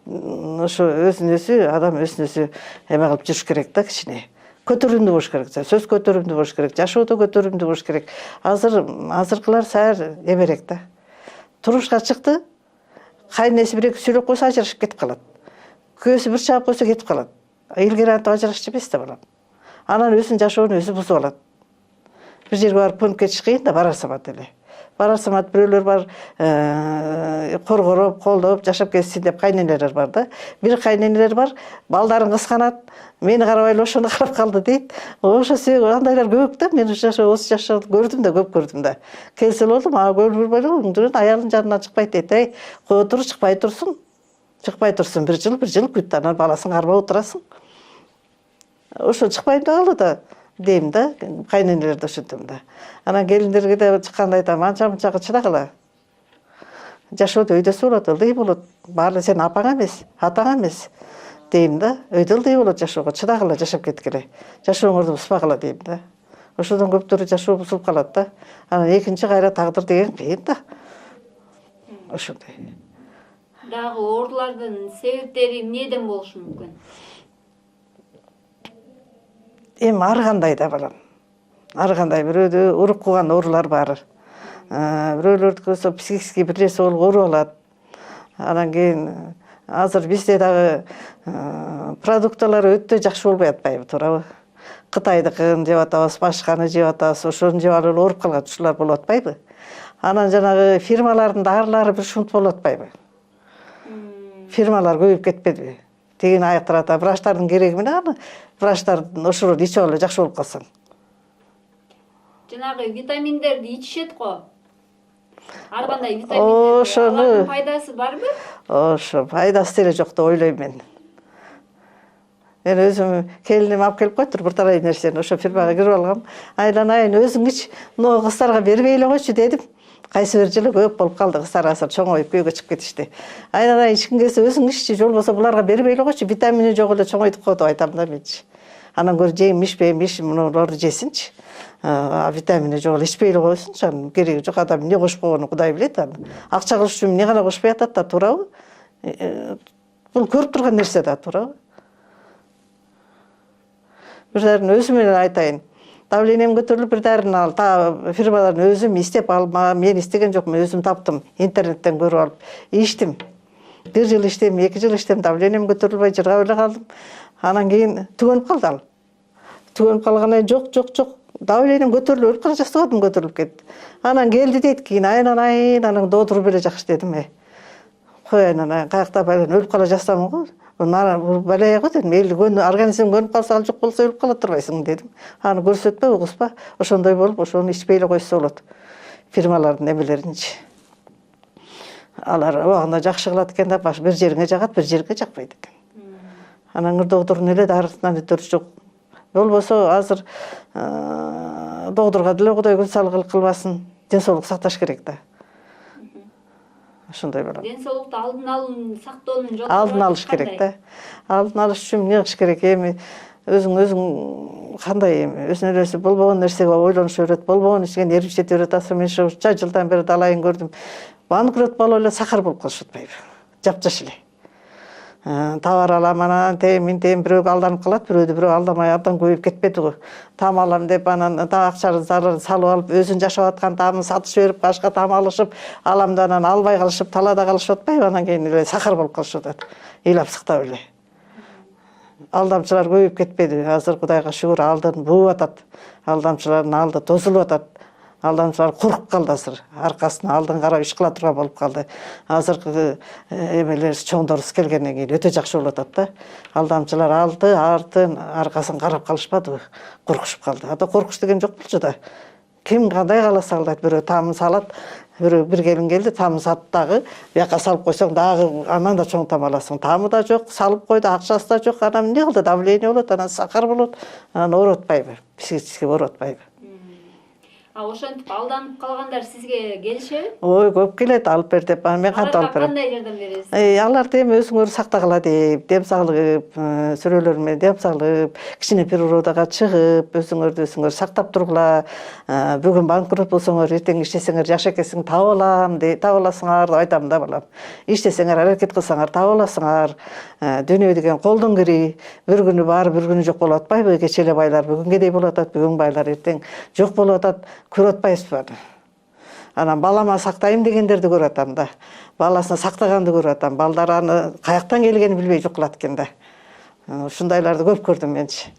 Ошо өзүн өзү, адам өзүн өзү эме кылып жүрүш керек да, кичине. Көтөрүмдүү болуш керек, сөз көтөрүмдүү болуш керек, жашоодо көтөрүмдүү болуш керек. Азыркылар саяр эмерек да. Турушка чыкты, кайнеси бир-эки сүйлөп койсо ажырашып кетип калат. Күйөөсү бир чаап койсо кетип калат. Илгери антип ажырашчу эмес да балам. Анан өзүнүн жашоонун өзү бузуп алат. Бир жерге барып көнүп кетиш кыйын да, барар самат эле. Барар самат бирөөлөр бар, коргороп, колдоп, жашап кетсин деп кайненелер бар да. Бир кайненелер бар, балдарын кысканат, мени карабай эле ошону карап калды дейт. Ошо себеби андайлар көп да, мен осы жашоодо көрдүм да, көп көрдүм да. Келсе болду, мага көрбөй эле, аялдын жанынан чыкпайт дейт. Ай, кое тур, чыкпай турсун. Чыкпай турсун, бир жыл күт, анан баласын кармап отурасың. Ошо чыкпайм да калды да. Дейм да, кайненелерди ошентем да. Анан келиндерге да чыкканда айтам, анча-мынчага чыдагыла. жашоодо өйдөсү болот, ылдый болот. Баары сен апаң эмес, атаң эмес дейм да. Өйдө ылдый болот жашоого, чыдагыла жашап кеткиле. Жашооңорду бузбагыла дейм да. Ошодон көптөрү жашоо бузулуп калат да. Анан экинчи кайра тагдыр деген кыйын да. Ошондой. Дагы оорулардын себептери эмнеден болушу мүмкүн? Эми ар кандай да балам. Ар кандай бирөөдө урук кууган оорулар бар. Бирөөлөрдүкү психический бир нерсе болуп ооруп алат. Анан кийин азыр бизде дагы продукталар өтө жакшы болбой атпайбы, туурабы? Кытайдыкын жеп атабыз, башканы жеп атабыз, ошону жеп алып ооруп калган ушулар болуп атпайбы? Анан жанагы фирмалардын дарылары бир шунт болуп атпайбы? Фирмалар көбөйүп кетпедиби? Тегин айыктырат, врачтардын кереги эмне аны? Врачтардын ошолорду ичип алып жакшы болуп калсаң. Жанагы витаминдерди ичишет го. Ар кандай витаминдер. Алардын пайдасы барбы? Ошо пайдасы деле жок деп ойлойм мен. Мен өзүм келиним алып келип койтур бир тарай нерсени, ошо фирмага кирип алгам. Айланайын өзүң ич, мына кыздарга бербей эле койчу дедим. Кайсы бир жылы көп болуп калды, кыздар азыр чоңоюп күйгө чыгып кетишти. Айланайын ичкиң келсе өзүң иччи, болбосо буларга бербей эле койчу, витамини жок эле чоңойтуп го деп айтам да менчи. Анан көр жейм ишпейм, мунуларды жесинчи. Витамини жок эле ичпей эле койсунчу, анын кереги жок, адам эмне кошуп койгонун Кудай билет аны. Акча кылыш үчүн эмне гана кошпой атат да, туурабы? Бул көрүп турган нерсе да, туурабы? Бир дарыны өзүм менен айтайын. Давлением көтөрүлүп бир дарыны ал, та фирмаларын өзүм издеп алма, мен издеген жокмун, өзүм таптым, интернеттен көрүп алып ичтим. Бир жыл иштем, 2 жыл иштем, давлением көтөрүлбөй жыргап эле калдым. Анан кийин түгөнүп калды ал. Түгөнүп калгандан жок. Давлением көтөрүлүп өлүп кала жастыгым көтөрүлүп кетти. Анан келди дейт кийин, айнанайын, анан доотуруп эле жакшы дедим. Кой айнанайын, каякта өлүп кала жастамын го. Бул балая го дедим. Организм көнүп калса, ал жок болсо өлүп кала турбайсың дедим. Аны көрсөтпө, угузба. Ошондой болуп, ошону ичпей эле койсо болот. Фирмалардын эмелеринчи. Алар убагында жакшы кылат экен да, бир жериңе жагат, бир жерге жакпайт экен. Анан доодордун эле дарысынан өтөрү жок. Болбосо азыр доодорго деле Кудай күн кылбасын, ден соолук сакташ керек да. Ошондой болот. Ден соолукту алдын сактоонун жолу алдын алыш керек да. Алдын алыш үчүн эмне кылыш керек? Эми өзүң кандай эми өзүнүн элеси болбогон нерсеге ойлонуш өрөт, болбогон ичкен эрипчет өрөт. Асыл мен ушунча жылдан бери далайын көрдүм. Банкрот болуп эле сахар болуп калышып атпайбы? Жапжаш эле. Товар алам, анан тейм бирөөгө алданып калат, бирөө алдамай абдан көбөйүп кетпеди го. Там алам деп анан акчаны салып алып, өзүн жашап аткан тамын сатышып берип, башка там алышып, алам да анан албай калышып, талаада калышып атпайбы? Анан кийин эле сахар болуп калышып атат. Ыйлап сыктап эле. Алдамчылар көбөйүп кетпеди. Азыр Кудайга шүгүр алдын бууп атат. Алдамчылардын алды тозулуп атат. Алдамчылар куркуп калды азыр. Аркасына алдын карап иш кыла турган болуп калды. Азыркы эмелер чоңдорубуз келгенден кийин өтө жакшы болуп атат да. Алдамчылар артын аркасын карап калышпадыбы? Коркушуп калды. Ата коркуш деген жок болчу да. Ким кандай кааласа алдайт, бирөө тамын салат, бир келин келди, тамын сатты дагы, бияка салып койсоң дагы анан да чоң там аласың. Тамы да жок, салып койду, акчасы да жок. Анан эмне кылды? Давление болот, анан сахар болот, анан ооруп атпайбы? Психически ооруп атпайбы? Ошентип алданып калгандар сизге келишеби? Ой, көп келет, алып бер деп. Мен кантип алып берем? Кандай жардам бересиз? Аларды эми өзүңөр сактагыла деп, дем саалыгып, сүрөлөр менен дем саалып, кичине природага чыгып, өзүңөр сактап тургула. Бүгүн банкрот болсоңор, эртең иштесеңер жакшы экенсиң, таап алам, таап аласыңар деп айтам да балам. Иштесеңер, аракет кылсаңар, таап аласыңар. Дүйнө деген колдон кири, бир күнү бар, бир күнү жок болуп атпайбы? Кече эле байлар бүгүнгөдөй болуп атат, бүгүн байлар эртең жок болуп атат. Көрүп атпайсызбы аны? Анан балама сактайм дегендерди көрүп атам да. Баласына сактаганды көрүп атам. Балдар аны каяктан келгенин билбей жок кылат экен да. Ушундайларды көп көрдүм менчи.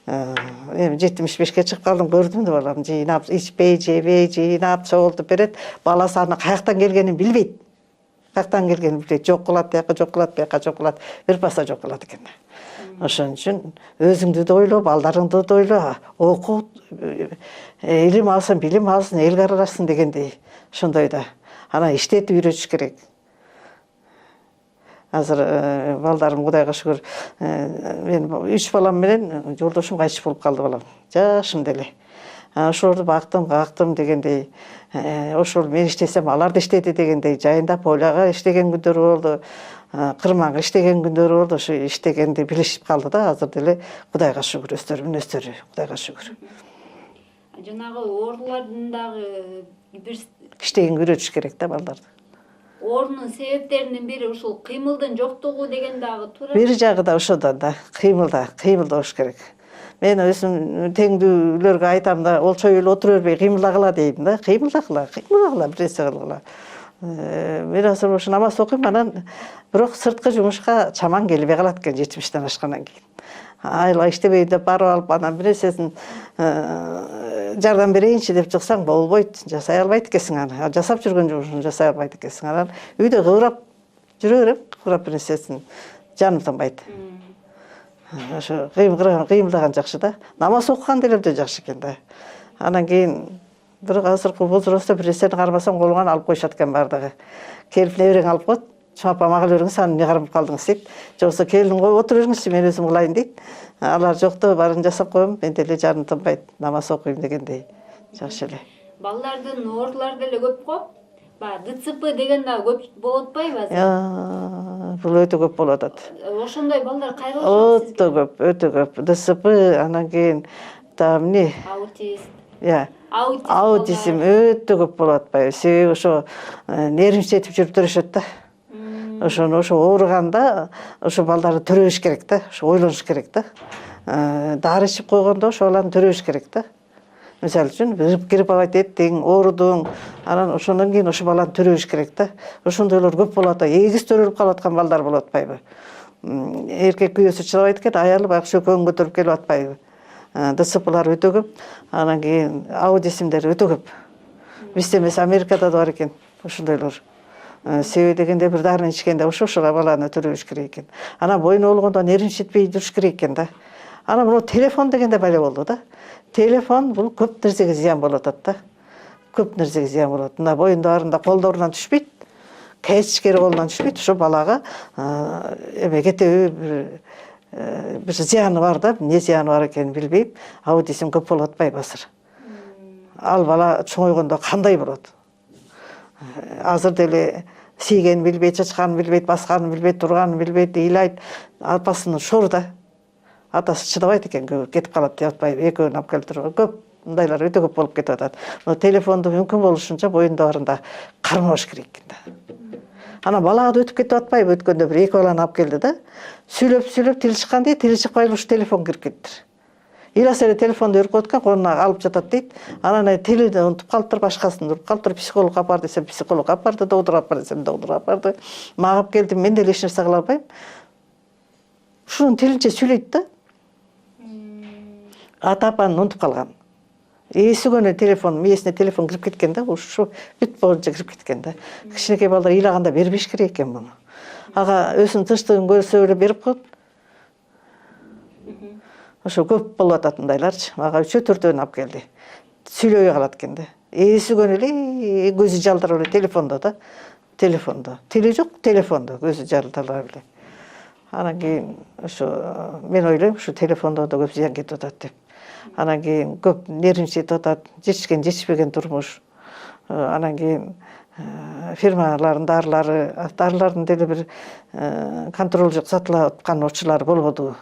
Эми 75-ке чыгып калдым, көрдүм да балам жыйнап, ичпей, жебей, жыйнап, чогултуп берет. Баласы аны каяктан келгенин билбейт. Каяктан келгенин билбейт. Жок кылат, бияка жок кылат, бияка жок кылат. Бир паса жок кылат экен. Ошон үчүн өзүңдү да ойло, балдарыңды да ойло, окуу, илим алсын, билим алсын, эл карасын дегендей. Ошондой да. Анан иштетип үйрөтүш керек. Азыр балдарым Кудайга шүгүр, мен 3 балам менен жолдошум кайтыш болуп калды балам. Жашым деле. ошолорду багтым дегендей ошол мен иштесем алар да иштеди дегендей жайында поляга иштеген күндөрү болду, кырманга иштеген күндөрү болду. Ошо иштегенди билишип калды да. Азыр деле Кудайга шүгүр өздөрү Кудайга шүгүр. Жанагы оорулардын дагы бир Иштегенге үйрөтүш керек да балдарды. оорунун себептеринин бири ушул кыймылдын жоктугу деген дагы туура. Бир жагы да ошодон да, кыймылда болуш керек. Мен өзүм теңдүүлөргө айтам да, олчой эле отура бербей кыймылдагыла дейм да. Кыймылдагыла, бир нерсе кылгыла. Мен азыр ошо намаз окуйм, анан бирок сырткы жумушка чаман келбей калат экен 70-тен ашкандан кийин. Айла иштебейм деп барып алып, анан бир нерсесин жардам берейинчи деп чыксаң болбойт, жасай албайт экенсиң аны. Жасап жүргөн жумушуңду жасай албайт экенсиң. Анан үйдө кыбырап жүрө берем, кыбырап бир нерсесин жаным тынбайт. Ошо кыймылдаган жакшы да. Намаз окуган деле өтө жакшы экен да. Анан кийин бирок азыркы возрастта бир нерсени кармасаң колуңан алып коюшат экен бардыгы. Келип неберең алып коет. Чапа мага бериңиз, аны эмне кармап калдыңыз дейт. Жоксо келин коюп отура бериңизчи, мен өзүм кылайын дейт. Алар жокто баарын жасап коем, мен деле жаным тынбайт, намаз окуйм дегендей. Жакшы эле. Балдардын оорулары деле көп го. Баягы ДЦП деген дагы көп болуп атпайбы азыр? Бул өтө көп болуп атат. Ошондой балдар кайрылышат сизге? Өтө көп. ДЦП, анан кийин эмне? Аутист. Аутизм өтө көп болуп атпайбы. Себеби ошо нервничать жүрүп турушат да. Ошо ооруганда ошо балдарды төрөбүш керек да. Ошо ойлонуш керек да. Дары ичип койгондо ошо баланы төрөбүш керек да. Мисалы үчүн грипп алат эттиң, оорудуң, анан ошондон кийин ошо баланы төрөбүш керек да. Ошондойлор көп болуп атат. Эгиз төрөлүп калып аткан балдар болуп атпайбы? Эркек күйөөсү чыдабайт экен, аялы баягы шөкөңүн көтөрүп келип атпайбы? ДЦПлар өтө көп. Анан кийин аутизмдер өтө көп. Бизде эмес, Америкада да бар экен ошондойлор. Себеби дегенде бир дарыны ичкенде ошого баланы төрөбүш керек экен. Анан бойну болгондо нервничетпей туруш керек экен да. Анан бул телефон дегенде бале болду да. Телефон бул көп нерсеге зыян болуп атат да. Көп нерсеге зыян болот. Мына боюндарында, колдорунан түшпөйт. Кечкери колунан түшпөйт. Ошо балага кетеби бир зыяны бар да. Эмне зыяны бар экенин билбейм. Аутизм көп болуп атпайбы азыр? Ал бала чоңойгондо кандай болот? Азыр деле сейгенин билбейт, чачканын билбейт, басканын билбейт, турганын билбейт, ыйлайт. Апасынын шор да. Атасы чыдабайт экен, кетип калат деп атпайбы? Экөөнү алып келип туруп. Көп мындайлар өтө көп болуп кетип атат. Телефонду мүмкүн болушунча боюндарында кармабаш керек экен да. Анан балага да өтүп кетип атпайбы? Өткөндө бир эки баланы алып келди да. Сүйлөп тили чыккан тили чыкпай ушу телефон кирип кетти. Ыйласа эле телефонду өркөп аткан, колуна алып жатат дейт. Анан тилди унутуп калыптыр, башкасын уруп калыптыр. Психологко апар десем, психологко апарды, доктурга апар десем, доктурга апарды. Мага алып келди, мен деле эч нерсе кыла албайм. Ушунун тилинче сүйлөйт да. Ата апаны унутуп калган. Эсигөнө телефон, мээсине телефон кирип кеткен да, ушу бүт боюнча кирип кеткен да. Кичинекей балдар ыйлаганда бербеш керек экен муну. Ага өзүнүн тынчтыгын көрсө эле берип коет. Ошо көп болуп атат мындайларчы. Мага 3-4-өн алып келди. Сүйлөбөй калат экен да. Эсигөнө эле көзү жалдырап эле телефондо да. Телефондо. Тили жок, телефондо көзү жалдырап эле. Анан кийин ошо мен ойлойм, ушу телефондон да көп зыян кетип атат деп. Анан кийин көп нервничать атат, жетишкен жетишпеген турмуш. Анан кийин фирмалардын дарыларын деле бир контроль жок сатылып аткан учурлар болбоду.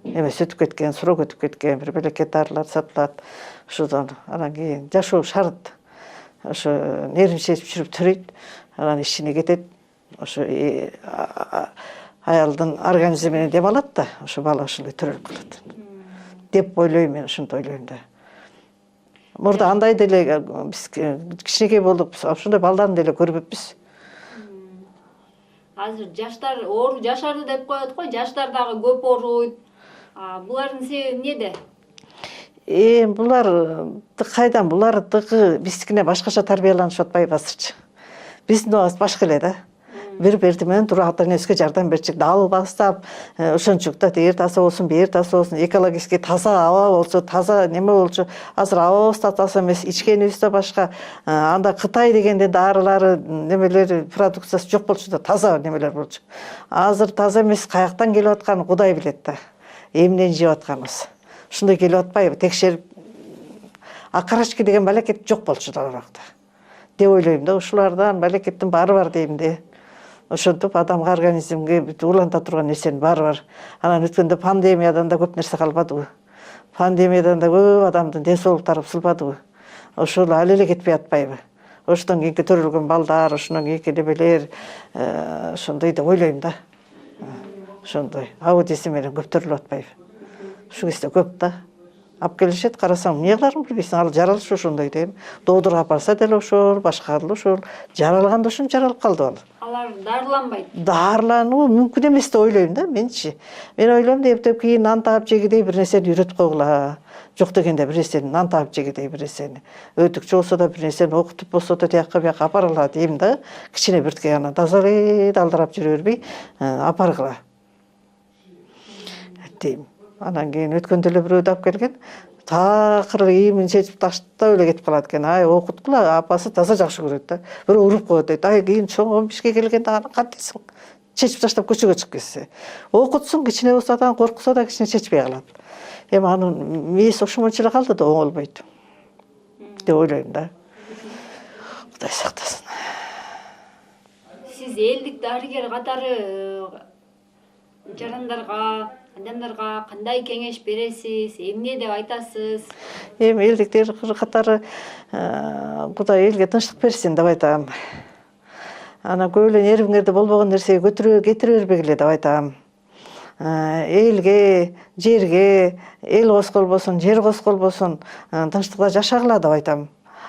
Эмес өтүп кеткен, срок өтүп кеткен, бир белекет дарылар сатылат. Ошодон анан кийин жашоо шарт. Ошо нервничать жүрүп төрөйт, анан ичине кетет. Ошо аялдын организми менен дем алат да, ошо бала ошондой төрөлүп калат. Деп ойлойм, мен ошентип ойлойм да. Мурда андай деле биз кичинекей болдук, ошондой балдарды деле көрбөппүз. Азыр жаштар оору жашарды деп коет го, жаштар дагы көп ооруйт. Булардын себеби эмнеде? Булар кайдан? Булар биздикине башкача тарбияланышып атпайбы азырчы? Биздин убагыбыз башка эле да. Бири-бири менен туруп ата энесине жардам берчүк. Дал бастап, ошончук да, тигер таза болсун, бери таза болсун, экологически таза аба болчу, таза неме болчу. Азыр абабыз да таза эмес, ичкенибиз да башка. Анда Кытай дегенде дарылары, немелери, продукциясы жок болчу да, таза немелер болчу. Азыр таза эмес, каяктан келип атканын Кудай билет да. Эмнен жеп атканыбыз. Ушундай келип атпайбы? Текшерип акарачки деген балекет жок болчу да уракта деп ойлойм да. Ушулардан балекеттин баары бар дейм де. Ошентип адамга организмге уланта турган нерсенин баары бар. Анан өткөндө пандемиядан да көп нерсе калбадыбы. Пандемиядан да көп адамдын ден соолуктары бузулбадыбы. Ошол али эле кетпей атпайбы. Ошондон кийинки төрөлгөн балдар, ошондон кийинки небелер ошондой деп ойлойм да. Ошондой аудиси менен көп төрөлүп атпайбы. Ушул кезде көп да. Алып келишет, карасаң, эмне кыларын билбейсиң, ал жаралышы ошондой дейм. Доодурга апарса деле ошол, башка деле ошол. Жаралганда ошентип жаралып калды ал. Алар дарыланбайт. Дарылануу мүмкүн эмес деп ойлойм да менчи. Мен ойлойм да эптеп кийин нан таап жегидей бир нерсени үйрөтүп койгула. Жок дегенде бир нерсени нан таап жегидей бир нерсени. Өтүкчү болсо да бир нерсени окутуп болсо да тияка бияка апаргыла дейм да. Кичине биртке анан таза эле далдырап жүрө бербей апаргыла дейм. Анан кийин өткөндө эле бирөөдү алып келген. Такыр ийимин чечип таштап эле кетип калат экен. Ай окуткула, апасы таза жакшы көрөт да. Бирөө уруп коет дейт. Ай кийин чоң 15ге келгенде аны кантесиң? Чечип таштап көчөгө чыгып кетсе. Окутсун, кичине болсо да корксо да кичине чечпей калат. Эми анын мээси ошомончо эле калды да оңолбойт деп ойлойм да. Кудай сактасын. Сиз элдик дарыгер катары жарандарга, адамдарга кандай кеңеш бересиз, эмне деп айтасыз? Эми элдиктер катары Кудай элге тынчтык берсин деп айтам. Анан көп эле нервиңерде болбогон нерсеге кетире бербегиле деп айтам. Элге, жерге, эл косколбосун, жер косколбосун, тынчтыкта жашагыла деп айтам.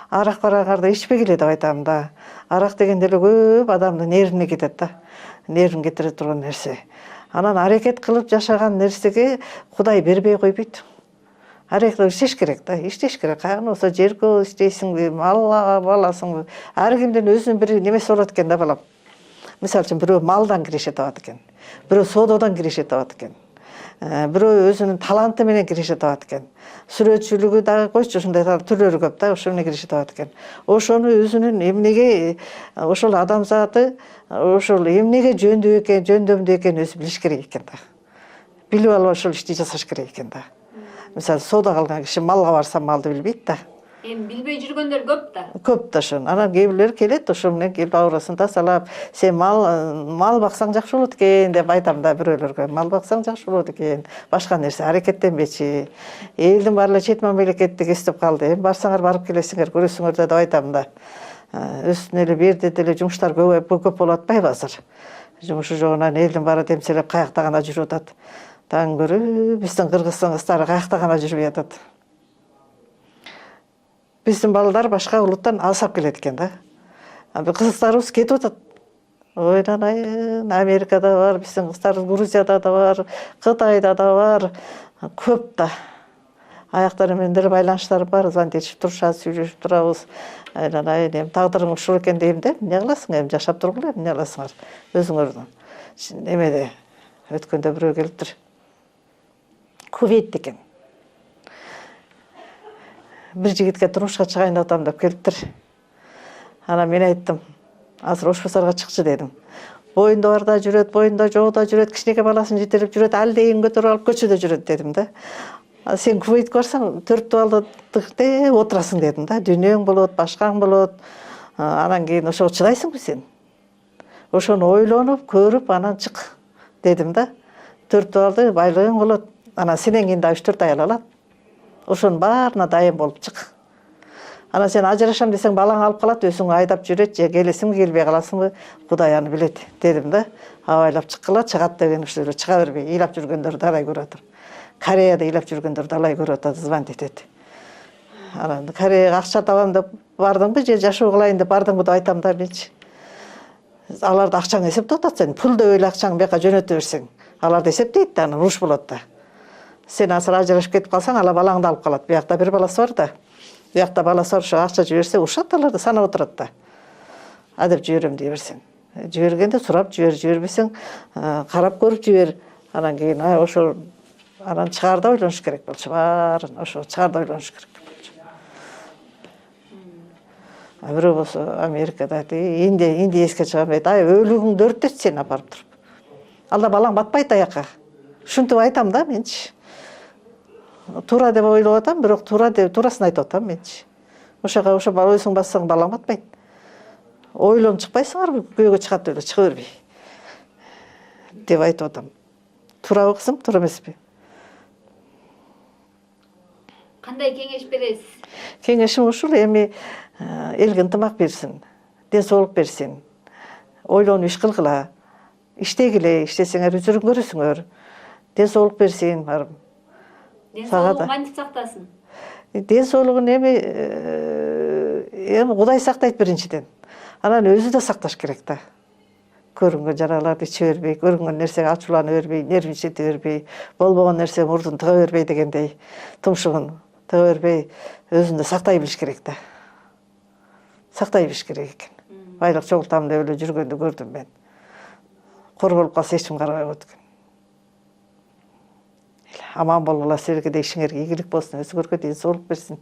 Арак бараңарда ичпегиле деп айтам да. Арак дегенде эле көп адамдын нервине кетет да. Нервин кетире турган нерсе. Анан аракет кылып жашаган нерсеге Кудай бербей койбойт. Аракет иштеш керек да, иштеш керек. Кайгы болсо жерге иштейсиңби, малга баласыңбы, ар кимдин өзүнүн бир немеси болот экен да балам. Мисалы үчүн бирөө малдан киреше табат экен, бирөө соодадан киреше табат экен, бирөө өзүнүн таланты менен киреше табат экен. Сүрөтчүлүгү дагы койчу, ушундай түрлөрү көп да, ошо менен киреше табат экен. Ошону өзүнүн эмнеге, ошол адамзаты ошол эмнеге жөндөбү экенин өзү билиш керек экен да. Билип алып ошол ишти жасаш керек экен да. Мисалы соода кылган киши малга барса малды билбейт да. Эми билбей жүргөндөр көп да. Көп да ошон. Анан кээ бирлер келет, ошо менен келип аурасын тазалап, сен мал баксаң жакшы болот экен деп айтам да бирөөлөргө. Мал баксаң жакшы болот экен. Башка нерсе аракеттенбечи. Элдин баары эле четман мамлекетти кестип калды. Эми барсаңар барып келесиңер, көрөсүңөр да деп айтам да. Үстүнө эле бир жерде деле жумуштар көп болуп атпайбы азыр. Жумушу жогунан элдин баары демселеп каякта гана жүрүп атат. Таң көрүп, биздин кыргыздын кыздары каякта гана жүрбөй атат. Биздин балдар башка улуттан алсап келет экен да. Кыздарыбыз кетип атат. Ойнанайын, Америкада бар, биздин кыздарыбыз Грузияда да бар, Кытайда да бар. Көп да. Аяктары менен деле байланыштар бар, звонтечип турушат, сүйлөшүп турабыз. Айнанайын, эми тагдырың ушул экен дейм да. Эмне кыласың, эми жашап тургула, эмне кыласыңар өзүңөрдүн. Эмеде өткөндө бирөө келиптир. Кувейт экен. Бир жигитке турмушка чыгайын деп атам деп келиптир. Анан мен айттым, азыр ош базарга чыкчы дедим. Боюнда барда жүрөт, боюнда жогуда жүрөт, кичинекей баласын жетелеп жүрөт, алдейин көтөрүп алып көчөдө жүрөт дедим да. Сен Кувейтке барсаң 4 балдыкте отурасың дедим да. Дүйнөң болот, башкаң болот. Анан кийин ошого чыдайсыңбы сен? Ошону ойлонуп, көрүп, анан чык дедим да. 4 балды байлыгың болот. Анан сенен кийин да 3-4 аял алат. Ошонун баарына дайым болуп чык. Анан сен ажырашам десең балаң алып калат, өзүң айдап жүрөт, же келесиңби, келбей каласыңбы, Кудай аны билет дедим да. Абайлап чыккыла, чыгат деген ушул чыга бербей, ыйлап жүргөндөр далай көрүп атыр. Кореяда ыйлап жүргөндөр далай көрүп атат, звонить этет. Анан Кореяга акча табам деп бардыңбы, же жашоо кылайын деп бардыңбы деп айтам да менчи. Аларды акчаңды эсептеп атат сен, пул деп эле акчаңды бияка жөнөтө берсең, аларды эсептейт да, анан уруш болот да. Сен азыр ажырашып кетип калсаң, ала балаңды алып калат. Биякта бир баласы бар да. Биякта баласы бар, ошо акча жиберсе, ушат аларды санап отурат да. Адеп жиберем дей берсең. Жибергенде сурап жибер, жибербесең, карап көрүп жибер. Анан кийин ошо анан чыгаарда ойлонуш керек болчу. Баарын ошо чыгаарда ойлонуш керек болчу. Бирөө болсо Америкада, Индиеске чыгам дейт. Ай, өлүгүңдү өрттөт сени апарып туруп. Алда балаң батпайт аяка. Ушинтип айтам да менчи. туура деп ойлоп атам, бирок туурасын айтып атам менчи. Ошого ойсуң бассаң балаң батпайт. Ойлонуп чыкпайсыңарбы, күйөөгө чыгат деп эле чыга бербей. Деп айтып атам. Туурабы кызым, туура эмеспи? Кандай кеңеш бересиз? Кеңешим ушул, эми элге ынтымак берсин, ден соолук берсин. Ойлонуп иш кылгыла. Иштегиле, иштесеңер үзүрүн көрөсүңөр. Ден соолук берсин, барым. Ден соолугун кантип сактасын? Ден соолугун эми Кудай сактайт биринчиден. Анан өзү да сакташ керек да. Көрүнгөн жараларды иче бербей, көрүнгөн нерсеге ачуулана бербей, нервничете бербей, болбогон нерсе мурдун тыга бербей дегендей, тумшугун тыга бербей, өзүн да сактай билиш керек да. Сактай билиш керек экен. Байлык чогултам деп эле жүргөндү көрдүм мен. Корголуп калса эч ким карабай коет экен. Аман болгула, силерге де ишиңерге ийгилик болсун, өзүңөргө ден соолук берсин,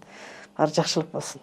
баары жакшылык болсун.